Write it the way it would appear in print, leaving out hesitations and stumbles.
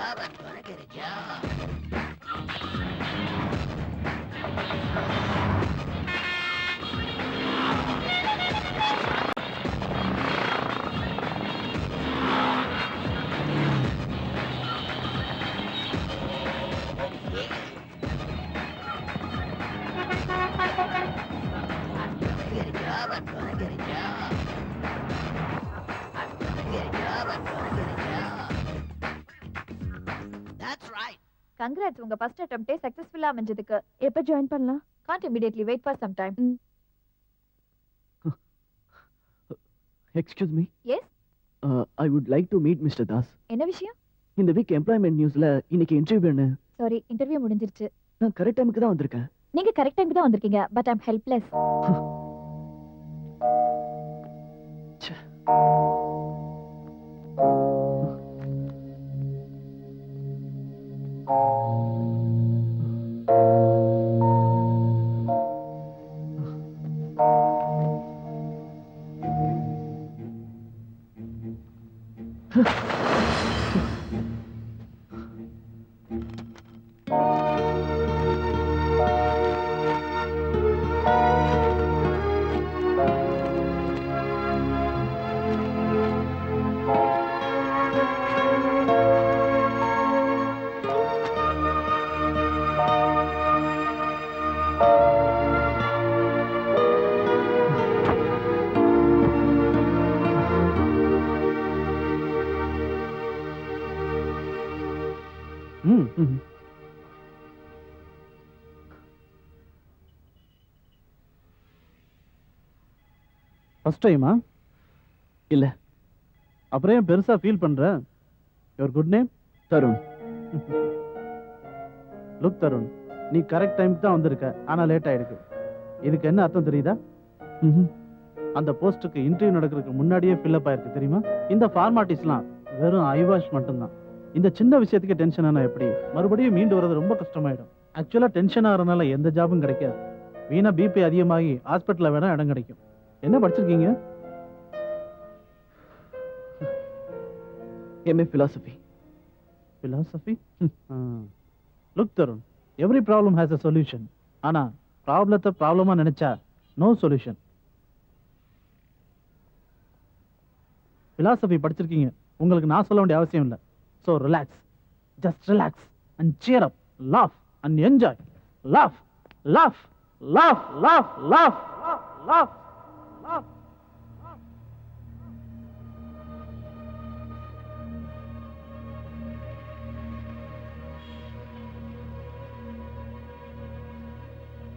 job, I'm gonna get a job. Congrats, உங்க first attempt successfully அமைஞ்சதுக்கு. எப்ப join பண்ணலாம்? Can't immediately, wait for some time. Excuse me. Yes? I would like to meet Mr. Das. என்ன விஷயம்? இந்த week employment நியூஸ்ல இன்னைக்கு இன்டர்வியூன்னு. Sorry, interview முடிஞ்சிருச்சு. நான் கரெக்ட் டைமுக்கு தான் வந்திருக்கேன். நீங்க கரெக்ட் டைம்க்கு தான் வந்திருக்கீங்க, but I'm helpless. ஃபர்ஸ்ட் டைமா? இல்ல. அப்புறம் ஏன் பெருசா ஃபீல் பண்ற? Your good name? Tarun. Look Tarun, நீ கரெக்ட் டைம்க்கு தான் வந்திருக்க, ஆனா லேட் ஆயிருக்கு. இதுக்கு என்ன அர்த்தம் தெரியுதா? அந்த போஸ்ட்டுக்கு இன்டர்வியூ நடக்கிறதுக்கு முன்னாடியே ஃபில்அப் ஆயிருக்கு தெரியுமா? இந்த ஃபார்மாலிட்டிஸ்லாம் வெறும் ஐவாஷ் மட்டும்தான். இந்த சின்ன விஷயத்துக்கு டென்ஷன் ஆனா எப்படி மறுபடியும் மீண்டு வர்றது ரொம்ப கஷ்டமாயிடும். ஆக்சுவலா டென்ஷன் ஆகிறதுனால எந்த ஜாபும் கிடைக்காது. வீணா பிபி அதிகமாகி ஹாஸ்பிட்டல்ல வேணா இடம் கிடைக்கும். என்ன படிச்சிருக்கீங்க? MA philosophy. Philosophy? Look Tarun, every problem has a solution. ஆனா ப்ராப்ளத்தை ப்ராப்ளமா நினைச்சா நோ சொல்யூஷன். philosophy படிச்சிருக்கீங்க, உங்களுக்கு நான் சொல்ல வேண்டிய அவசியம் இல்லை. So relax, just relax and cheer up, laugh and enjoy. Laugh, laugh, laugh, laugh, laugh, laugh, laugh.